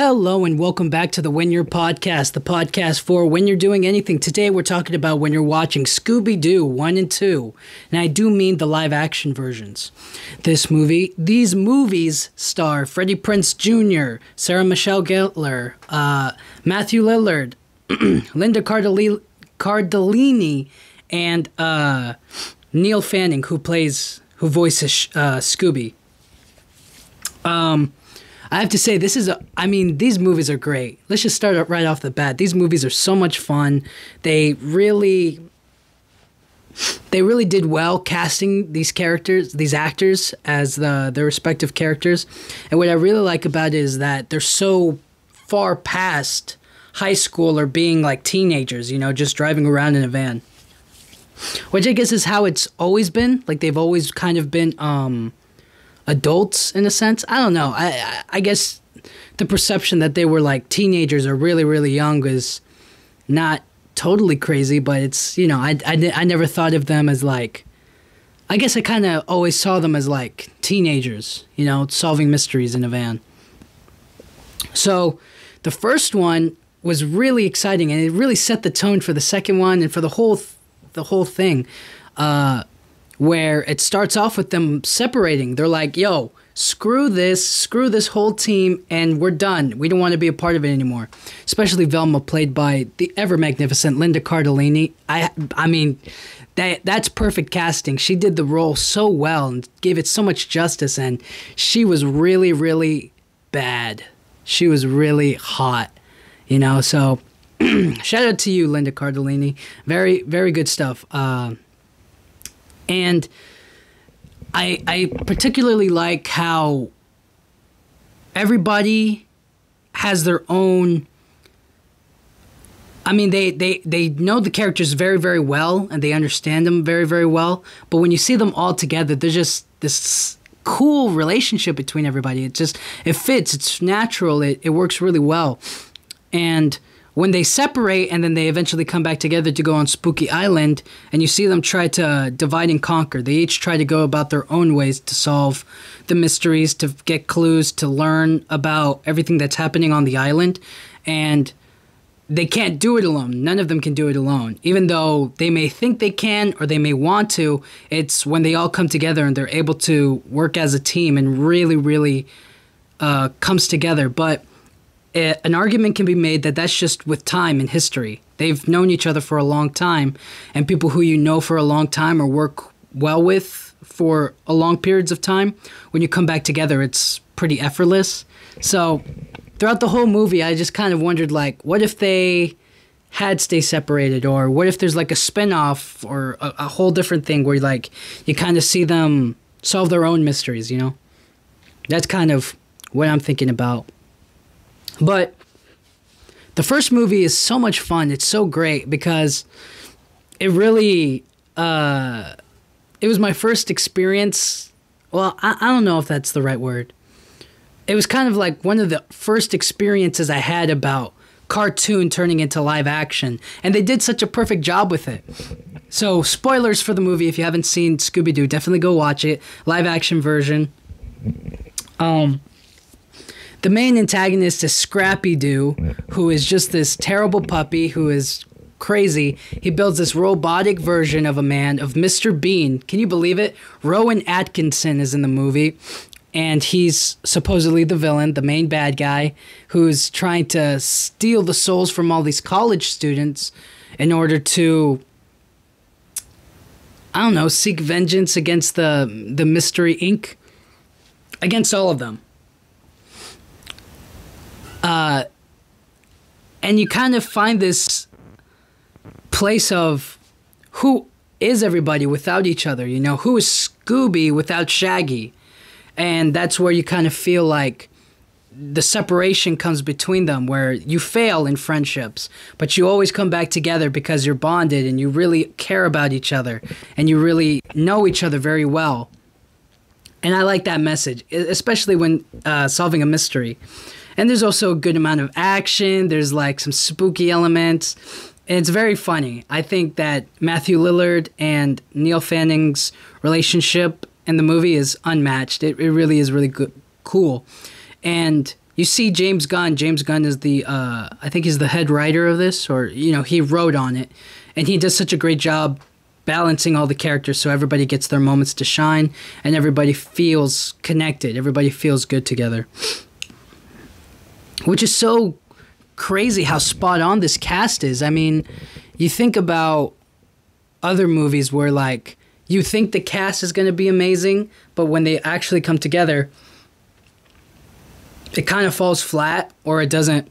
Hello and welcome back to the When You're Podcast, the podcast for when you're doing anything. Today we're talking about when you're watching Scooby Doo 1 and 2, and I do mean the live action versions. These movies star Freddie Prinze Jr., Sarah Michelle Gellar, Matthew Lillard, Linda Cardellini, and Neil Fanning, who voices Scooby. I have to say, these movies are great. Let's just start right off the bat. These movies are so much fun. They really did well casting these characters, these actors as their respective characters. And what I really like about it is that they're so far past high school or being like teenagers, just driving around in a van. Which I guess is how it's always been. Like they've always kind of been adults in a sense. I don't know. I guess the perception that they were like teenagers or really, really young is not totally crazy, but it's, I never thought of them as like, I guess I kind of always saw them as like teenagers, solving mysteries in a van. So the first one was really exciting and it really set the tone for the second one and for the whole thing. Where it starts off with them separating. They're like, yo, screw this whole team, and we're done. We don't want to be a part of it anymore. Especially Velma, played by the ever-magnificent Linda Cardellini. I mean, that's perfect casting. She did the role so well and gave it so much justice, and she was really, really bad. She was really hot, so shout out to you, Linda Cardellini. Very, very good stuff. And I particularly like how everybody has their own. I mean, they know the characters very, very well, and they understand them very, very well. But when you see them all together, there's just this cool relationship between everybody. It fits. It's natural. It works really well. And when they separate and then they eventually come back together to go on Spooky Island, and you see them try to divide and conquer. They each try to go about their own ways to solve the mysteries, to get clues, to learn about everything that's happening on the island. And they can't do it alone. None of them can do it alone. Even though they may think they can or they may want to, it's when they all come together and they're able to work as a team and really, really comes together. But an argument can be made that that's just with time and history. They've known each other for a long time, and people who you know for a long time or work well with for a long periods of time, when you come back together, it's pretty effortless. So throughout the whole movie, I just kind of wondered, like, what if they had stay separated, or what if there's like a spin-off or a whole different thing where like you kind of see them solve their own mysteries, That's kind of what I'm thinking about. But the first movie is so much fun. It's so great because it really, it was my first experience. Well, I don't know if that's the right word. It was kind of like one of the first experiences I had about cartoon turning into live action. And they did such a perfect job with it. So spoilers for the movie. If you haven't seen Scooby Doo, definitely go watch it. Live action version. The main antagonist is Scrappy Doo, who is just this terrible puppy who is crazy. He builds this robotic version of a man, of Mr. Bean. Can you believe it? Rowan Atkinson is in the movie, and he's supposedly the villain, the main bad guy, who's trying to steal the souls from all these college students in order to, I don't know, seek vengeance against the Mystery Inc., against all of them. And you kind of find this place of who is everybody without each other, who is Scooby without Shaggy. And that's where you kind of feel like the separation comes between them, where you fail in friendships, but you always come back together because you're bonded and you really care about each other and you really know each other very well. And I like that message, especially when solving a mystery. And there's also a good amount of action. There's like some spooky elements. And it's very funny. I think that Matthew Lillard and Neil Fanning's relationship in the movie is unmatched. It really is really good, cool. And you see James Gunn. James Gunn is the I think he's the head writer of this, or he wrote on it, and he does such a great job balancing all the characters so everybody gets their moments to shine and everybody feels connected. Everybody feels good together, which is so crazy how spot on this cast is. I mean, you think about other movies where like you think the cast is going to be amazing, but when they actually come together, it kind of falls flat, or it doesn't.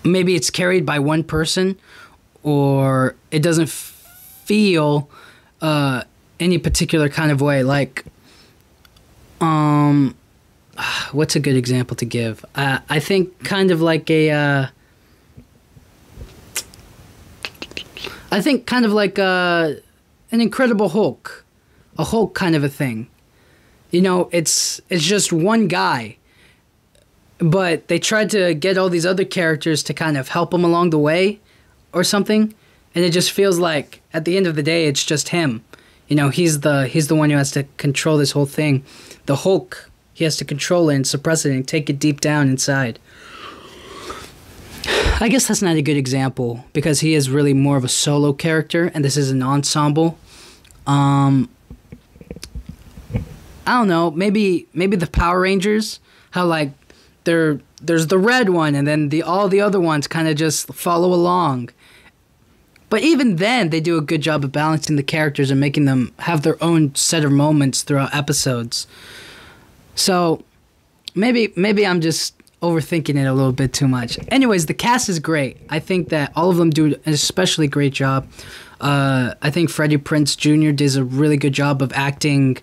Maybe it's carried by one person, or it doesn't feel any particular kind of way. Like, what's a good example to give? I think kind of like an Incredible Hulk, a Hulk kind of a thing. It's just one guy, but they tried to get all these other characters to kind of help him along the way or something, and it just feels like at the end of the day it's just him. He's the one who has to control this whole thing. The Hulk, he has to control it and suppress it and take it deep down inside. I guess that's not a good example because he is really more of a solo character and this is an ensemble. I don't know, maybe the Power Rangers, how like there's the red one and then all the other ones kind of just follow along. But even then, they do a good job of balancing the characters and making them have their own set of moments throughout episodes. So maybe I'm just overthinking it a little bit too much. Anyways, the cast is great. I think that all of them do an especially great job. I think Freddie Prinze Jr. does a really good job of acting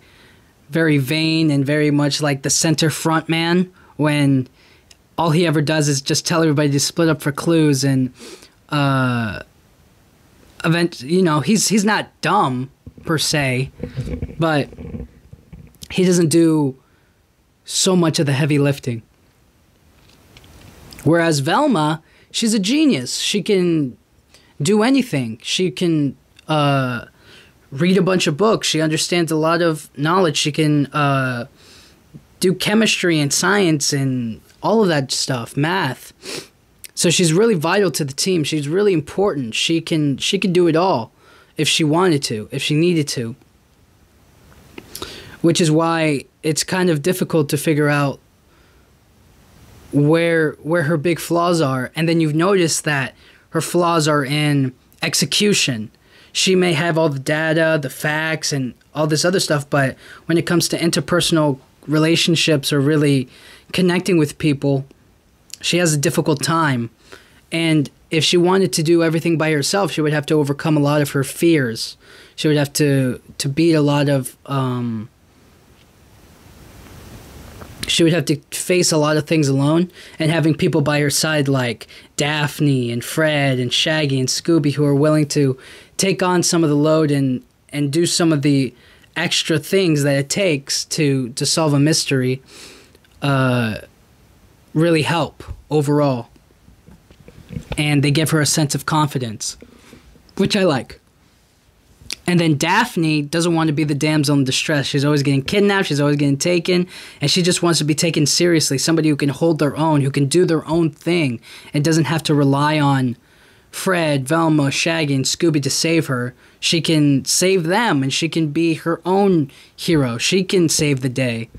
very vain and very much like the center front man when all he ever does is just tell everybody to split up for clues and he's not dumb per se, but he doesn't do so much of the heavy lifting. Whereas Velma, she's a genius. She can do anything. She can read a bunch of books. She understands a lot of knowledge. She can do chemistry and science and all of that stuff, math. So she's really vital to the team. She's really important. She can do it all if she wanted to, if she needed to. Which is why it's kind of difficult to figure out where her big flaws are. And then you've noticed that her flaws are in execution. She may have all the data, the facts, and all this other stuff, but when it comes to interpersonal relationships or really connecting with people, she has a difficult time. And if she wanted to do everything by herself, she would have to overcome a lot of her fears. She would have to beat a lot of... she would have to face a lot of things alone, and having people by her side like Daphne and Fred and Shaggy and Scooby who are willing to take on some of the load and do some of the extra things that it takes to solve a mystery really help overall. And they give her a sense of confidence, which I like. And then Daphne doesn't want to be the damsel in distress. She's always getting kidnapped. She's always getting taken. And she just wants to be taken seriously. Somebody who can hold their own, who can do their own thing and doesn't have to rely on Fred, Velma, Shaggy, and Scooby to save her. She can save them and she can be her own hero. She can save the day,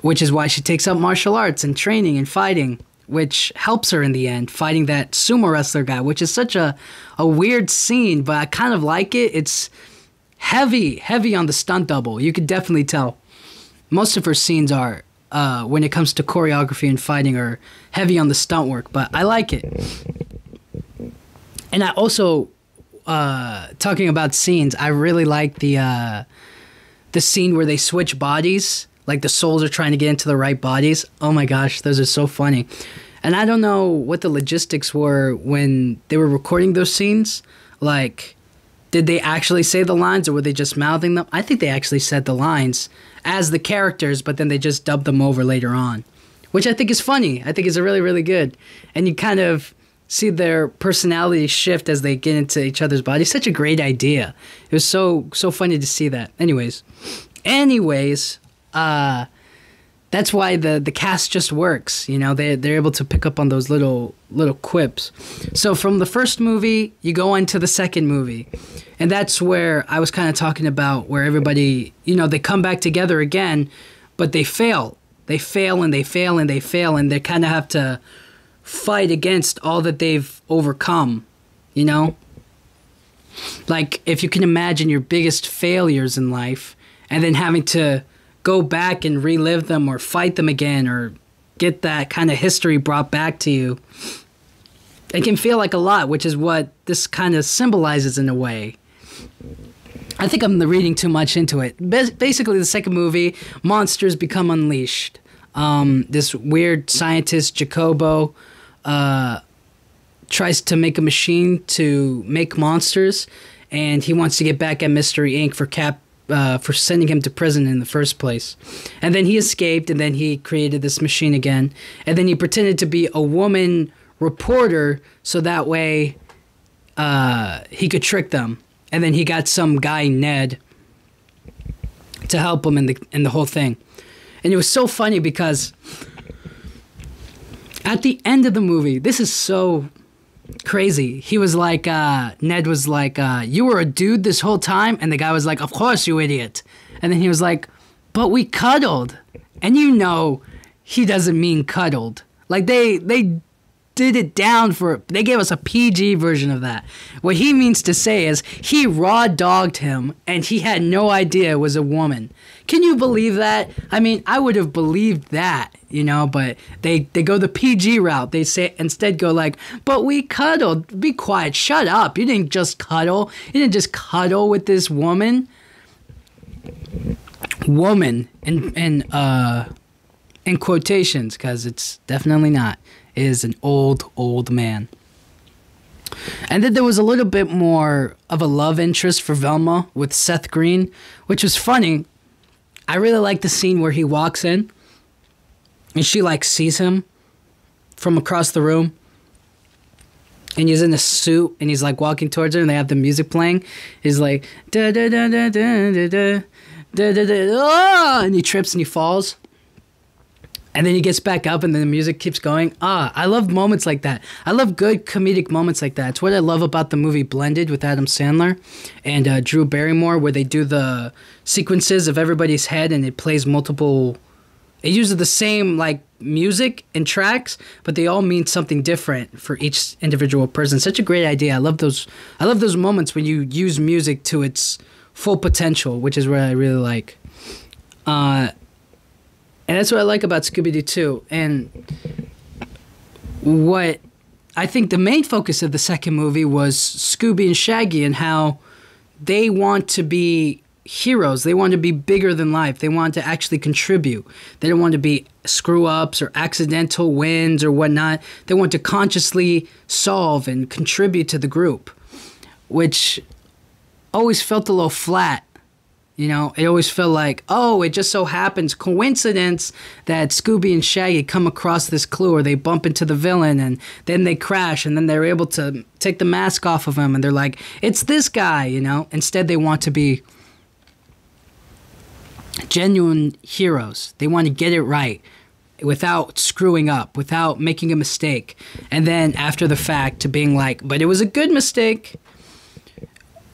which is why she takes up martial arts and training and fighting, which helps her in the end, fighting that sumo wrestler guy, which is such a weird scene, but I kind of like it. It's heavy on the stunt double. You could definitely tell. Most of her scenes are, when it comes to choreography and fighting, are heavy on the stunt work, but I like it. And I also, talking about scenes, I really like the scene where they switch bodies. Like the souls are trying to get into the right bodies. Oh my gosh, those are so funny. And I don't know what the logistics were when they were recording those scenes. Like, did they actually say the lines or were they just mouthing them? I think they actually said the lines as the characters, but then they just dubbed them over later on, which I think is funny. I think is really, really good. And you kind of see their personality shift as they get into each other's bodies. Such a great idea. It was so funny to see that. Anyways, that's why the cast just works. You know, they're able to pick up on those little quips. So from the first movie, you go into the second movie, and that's where I was kind of talking about where everybody, you know, they come back together again, but they fail. They fail and they fail and they fail, and they kind of have to fight against all that they've overcome. You know, like if you can imagine your biggest failures in life, and then having to go back and relive them or fight them again or get that kind of history brought back to you. It can feel like a lot, which is what this kind of symbolizes in a way. I think I'm reading too much into it. Basically, the second movie, monsters become unleashed. This weird scientist, Jacobo, tries to make a machine to make monsters, and he wants to get back at Mystery Inc. for sending him to prison in the first place. And then he escaped, and then he created this machine again. And then he pretended to be a woman reporter so that way he could trick them. And then he got some guy, Ned, to help him in the whole thing. And it was so funny because at the end of the movie, this is so crazy. He was like, Ned was like, you were a dude this whole time? And the guy was like, of course, you idiot. And then he was like, but we cuddled. And you know he doesn't mean cuddled. Like they did it down they gave us a PG version of that. What he means to say is he raw dogged him and he had no idea it was a woman. Can you believe that? I mean, I would have believed that, you know, but they go the PG route. They say instead go like, but we cuddled. Be quiet. Shut up. You didn't just cuddle. You didn't just cuddle with this woman. Woman in quotations, because it's definitely not. Is an old man. And then there was a little bit more of a love interest for Velma with Seth Green, which was funny. I really like the scene where he walks in and she like sees him from across the room, and he's in a suit and he's like walking towards her and they have the music playing. He's like da da da da da da da da da da, and he trips and he falls. And then he gets back up and then the music keeps going. I love moments like that. I love good comedic moments like that. It's what I love about the movie Blended with Adam Sandler and Drew Barrymore, where they do the sequences of everybody's head and it plays multiple... It uses the same like music and tracks, but they all mean something different for each individual person. Such a great idea. I love those moments when you use music to its full potential, which is what I really like. And that's what I like about Scooby Doo 2. And what I think the main focus of the second movie was Scooby and Shaggy and how they want to be heroes. They want to be bigger than life. They want to actually contribute. They don't want to be screw-ups or accidental wins or whatnot. They want to consciously solve and contribute to the group, which always felt a little flat. You know, it always felt like, oh, it just so happens, coincidence that Scooby and Shaggy come across this clue or they bump into the villain and then they crash and then they're able to take the mask off of him and they're like, it's this guy, you know. Instead, they want to be genuine heroes. They want to get it right without screwing up, without making a mistake. And then after the fact to being like, but it was a good mistake.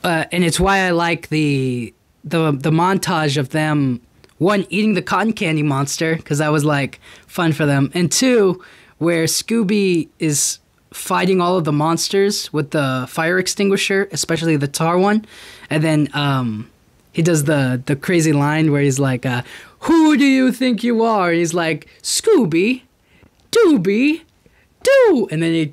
And it's why I like the montage of them, one, eating the cotton candy monster, because that was like fun for them, and two, where Scooby is fighting all of the monsters with the fire extinguisher, especially the tar one, and then he does the crazy line where he's like, who do you think you are? And he's like, Scooby Dooby Doo, and then he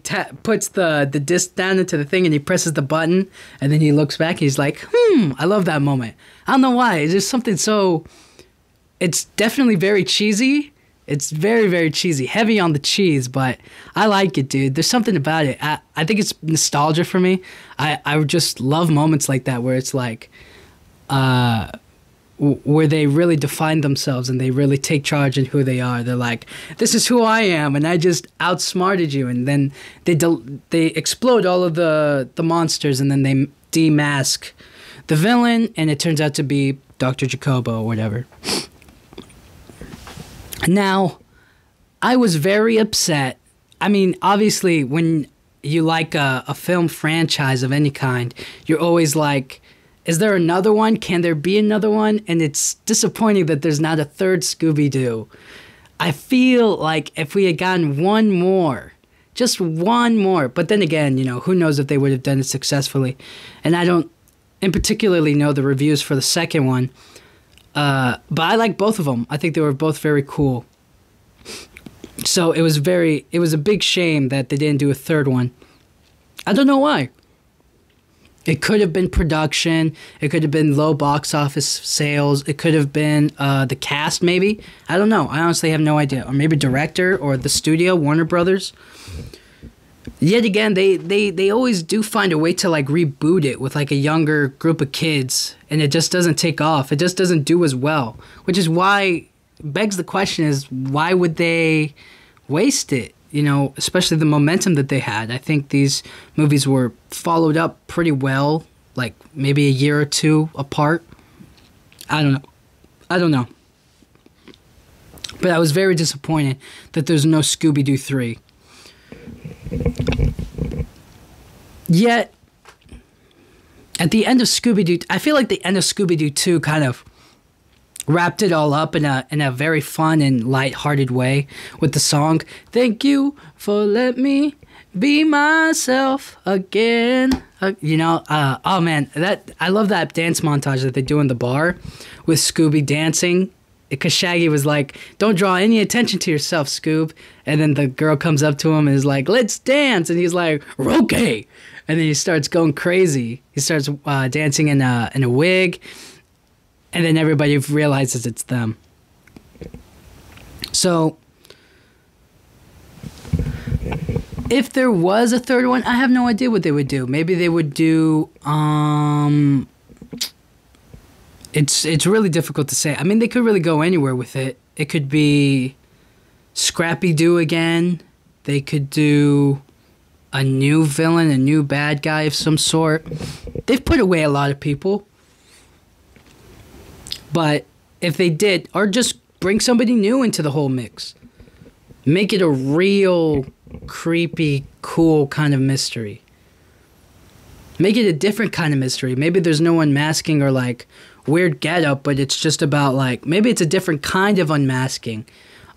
puts the disc down into the thing and he presses the button and then he looks back and he's like, I love that moment. I don't know why. It's just something so... It's definitely very cheesy. It's very, very cheesy. Heavy on the cheese, but I like it, dude. There's something about it. I think it's nostalgia for me. I just love moments like that where it's like... where they really define themselves and they really take charge in who they are. They're like, this is who I am, and I just outsmarted you. And then they explode all of the monsters, and then they demask the villain, and it turns out to be Dr. Jacobo or whatever. Now, I was very upset. I mean, obviously, when you like a film franchise of any kind, you're always like, is there another one? Can there be another one? And it's disappointing that there's not a third Scooby Doo. I feel like if we had gotten one more, just one more, but then again, you know, who knows if they would have done it successfully. And I don't in particularly know the reviews for the second one. But I like both of them. I think they were both very cool. So it was a big shame that they didn't do a third one. I don't know why. It could have been production. It could have been low box office sales. It could have been the cast, maybe. I don't know. I honestly have no idea. Or maybe director or the studio, Warner Brothers. Yet again, they always do find a way to like reboot it with like a younger group of kids, and it just doesn't take off. It just doesn't do as well, which is why begs the question is why would they waste it? You know, especially the momentum that they had. I think these movies were followed up pretty well, like maybe a year or two apart. I don't know. But I was very disappointed that there's no Scooby Doo 3. Yet, at the end of Scooby Doo, I feel like the end of Scooby Doo 2 kind of wrapped it all up in a very fun and lighthearted way with the song "Thank You for Let Me Be Myself Again." Oh man, I love that dance montage that they do in the bar with Scooby dancing. Because Shaggy was like, "Don't draw any attention to yourself, Scoob." And then the girl comes up to him and is like, "Let's dance." And he's like, "Okay." And then he starts going crazy. He starts dancing in a wig. And then everybody realizes it's them. So, if there was a third one, I have no idea what they would do. Maybe they would do... It's really difficult to say. I mean, they could really go anywhere with it. It could be Scrappy Doo again. They could do a new villain, a new bad guy of some sort. They've put away a lot of people. But if they did, or just bring somebody new into the whole mix. Make it a real creepy, cool kind of mystery. Make it a different kind of mystery. Maybe there's no unmasking or like weird getup, but it's just about like, maybe it's a different kind of unmasking.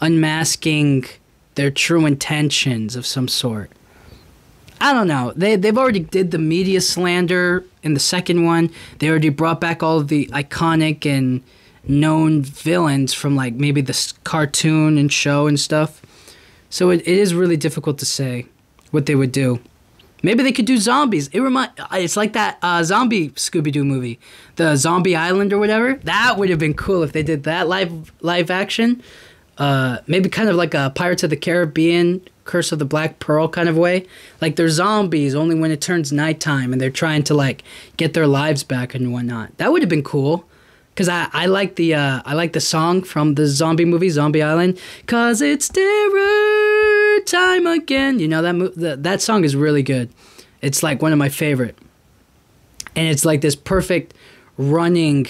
Unmasking their true intentions of some sort. I don't know. They've already did the media slander in the second one. They already brought back all of the iconic and known villains from like maybe the cartoon and show and stuff. So it is really difficult to say what they would do. Maybe they could do zombies. It's like that zombie Scooby-Doo movie, the Zombie Island or whatever. That would have been cool if they did that live action. Maybe kind of like a Pirates of the Caribbean, Curse of the Black Pearl kind of way. Like they're zombies only when it turns nighttime and they're trying to like get their lives back and whatnot. That would have been cool. Cause I like the song from the zombie movie Zombie Island. 'Cause it's terror time again. You know that song is really good. It's like one of my favorite. And it's like this perfect running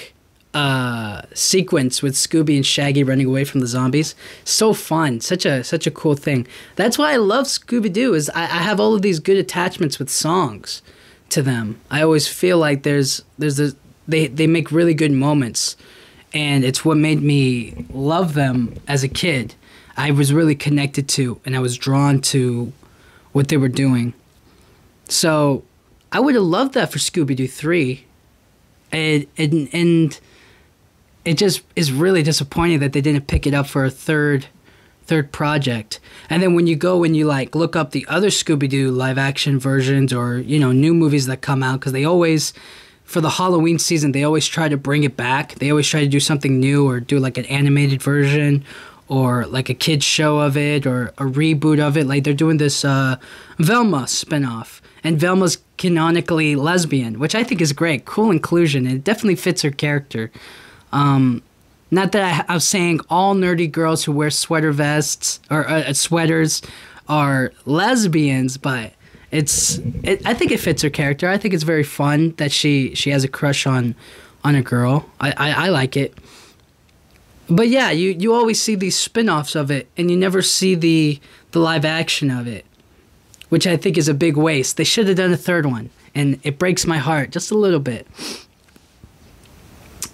sequence with Scooby and Shaggy running away from the zombies. So fun, such a cool thing. That's why I love Scooby Doo. Is I have all of these good attachments with songs to them. I always feel like there's this. They make really good moments, and it's what made me love them as a kid. I was really connected to, and I was drawn to what they were doing. So I would have loved that for Scooby-Doo 3, and it just is really disappointing that they didn't pick it up for a third project. And then when you go and you like look up the other Scooby-Doo live action versions or new movies that come out, because they always, for the Halloween season, they always try to bring it back. They always try to do something new or do like an animated version or like a kid's show of it or a reboot of it. Like they're doing this Velma spinoff. And Velma's canonically lesbian, which I think is great. Cool inclusion. It definitely fits her character. Not that I was saying all nerdy girls who wear sweater vests or sweaters are lesbians, but I think it fits her character. I think it's very fun that she has a crush on a girl. I like it. But yeah, you always see these spin-offs of it, and you never see the live action of it, which I think is a big waste. They should have done a third one, and it breaks my heart just a little bit.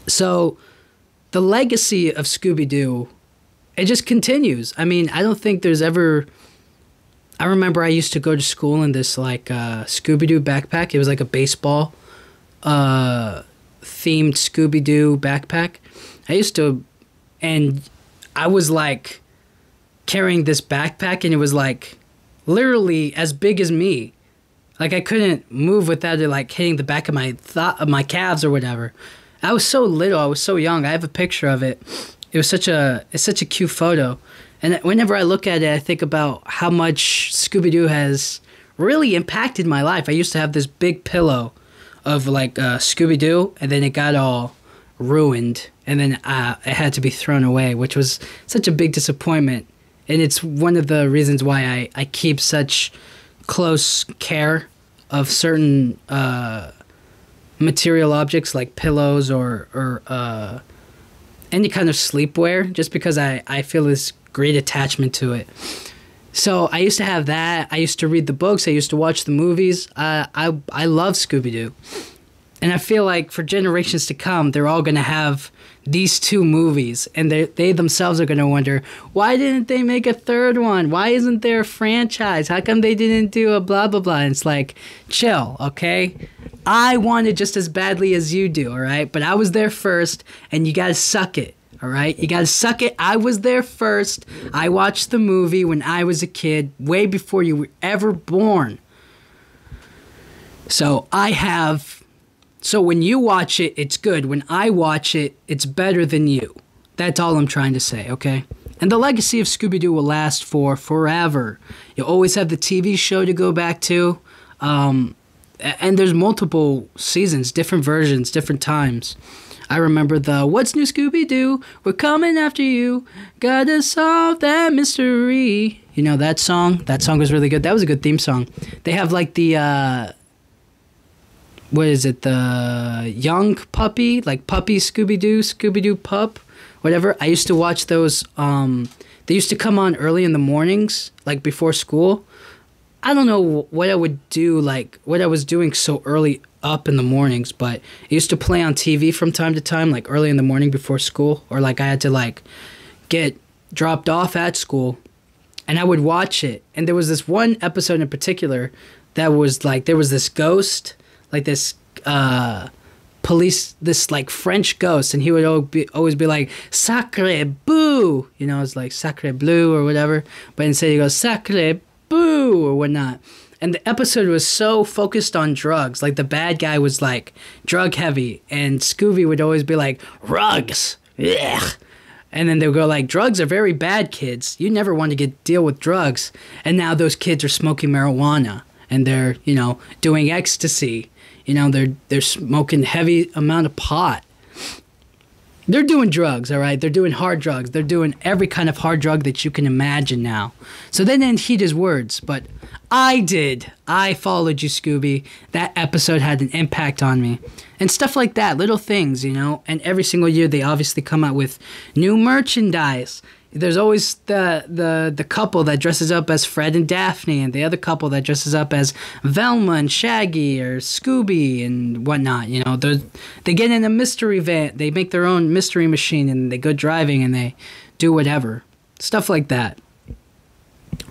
So the legacy of Scooby Doo, it just continues. I mean, I don't think there's ever. I remember I used to go to school in this like Scooby Doo backpack. It was like a baseball themed Scooby Doo backpack. I used to, and I was like carrying this backpack, and it was like literally as big as me. Like I couldn't move without it like hitting the back of my calves or whatever. I was so little. I was so young. I have a picture of it. It's such a cute photo. And whenever I look at it, I think about how much Scooby Doo has really impacted my life. I used to have this big pillow of like Scooby Doo, and then it got all ruined, and then it had to be thrown away, which was such a big disappointment. And it's one of the reasons why I keep such close care of certain material objects like pillows or any kind of sleepwear, just because I feel this great attachment to it. So I used to have that. I used to read the books. I used to watch the movies. I love Scooby-Doo. And I feel like for generations to come, they're all going to have these two movies. And they themselves are going to wonder, why didn't they make a third one? Why isn't there a franchise? How come they didn't do a blah, blah, blah? And it's like, chill, okay? I want it just as badly as you do, all right? But I was there first, and you got to suck it. All right? You got to suck it. I was there first. I watched the movie when I was a kid, way before you were ever born. So when you watch it, it's good. When I watch it, it's better than you. That's all I'm trying to say, okay? And the legacy of Scooby-Doo will last for forever. You'll always have the TV show to go back to. And there's multiple seasons, different versions, different times. I remember the "What's New Scooby-Doo? We're coming after you. Gotta solve that mystery." You know that song? That song was really good. That was a good theme song. They have like the, what is it? The young puppy? Like puppy Scooby-Doo pup, whatever. I used to watch those. They used to come on early in the mornings, like before school. I don't know what I would do, like what I was doing so early up in the mornings, but it used to play on TV from time to time, like early in the morning before school, or like I had to like get dropped off at school, and I would watch it. And there was this one episode in particular that was like, there was this ghost, like this police, this like French ghost, and he would always be like, "Sacre bleu," you know, it's like "Sacre bleu" or whatever, but instead he goes "Sacre boo" or whatnot. And the episode was so focused on drugs. Like the bad guy was like drug heavy, and Scooby would always be like, "Rugs, ugh." And then they would go like, "Drugs are very bad, kids. You never want to deal with drugs." And now those kids are smoking marijuana, and they're, you know, doing ecstasy. You know, they're smoking heavy amount of pot. They're doing drugs, all right? They're doing hard drugs. They're doing every kind of hard drug that you can imagine now. So they didn't heed his words, but I did. I followed you, Scooby. That episode had an impact on me. And stuff like that, little things, you know? And every single year they obviously come out with new merchandise. There's always the couple that dresses up as Fred and Daphne, and the other couple that dresses up as Velma and Shaggy or Scooby and whatnot. You know, they get in a mystery van. They make their own mystery machine, and they go driving, and they do whatever. Stuff like that,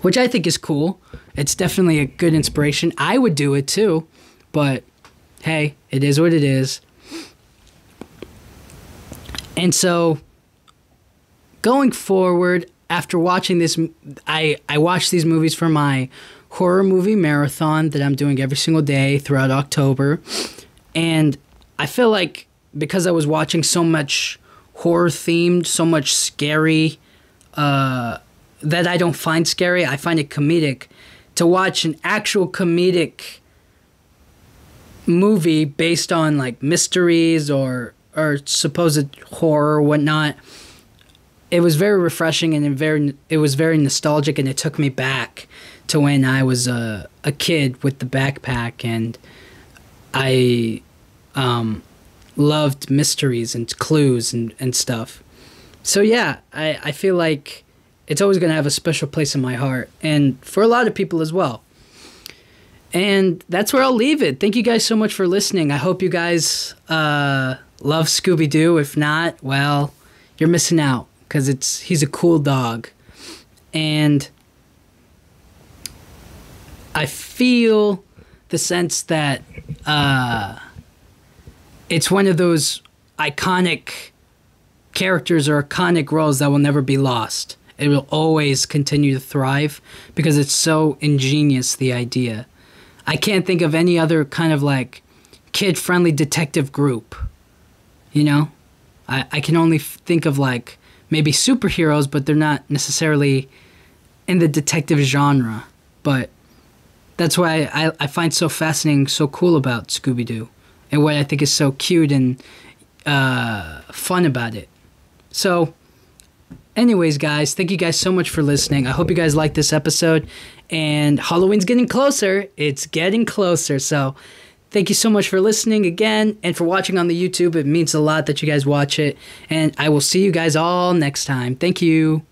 which I think is cool. It's definitely a good inspiration. I would do it too, but hey, it is what it is. And so, going forward, after watching this, I watched these movies for my horror movie marathon that I'm doing every single day throughout October. And I feel like because I was watching so much horror-themed, so much scary, that I don't find scary, I find it comedic. To watch an actual comedic movie based on like mysteries or supposed horror or whatnot, it was very refreshing, and it was very nostalgic, and it took me back to when I was a kid with the backpack, and I loved mysteries and clues and stuff. So yeah, I feel like it's always going to have a special place in my heart, and for a lot of people as well. And that's where I'll leave it. Thank you guys so much for listening. I hope you guys love Scooby Doo. If not, well, you're missing out, because he's a cool dog. And I feel the sense that it's one of those iconic characters or iconic roles that will never be lost. It will always continue to thrive because it's so ingenious, the idea. I can't think of any other kind of like kid-friendly detective group, you know? I can only think of like maybe superheroes, but they're not necessarily in the detective genre. But that's why I find so fascinating, so cool about Scooby-Doo, and what I think is so cute and fun about it. So anyways, guys, thank you guys so much for listening. I hope you guys liked this episode. And Halloween's getting closer. It's getting closer. So thank you so much for listening again and for watching on the YouTube. It means a lot that you guys watch it. And I will see you guys all next time. Thank you.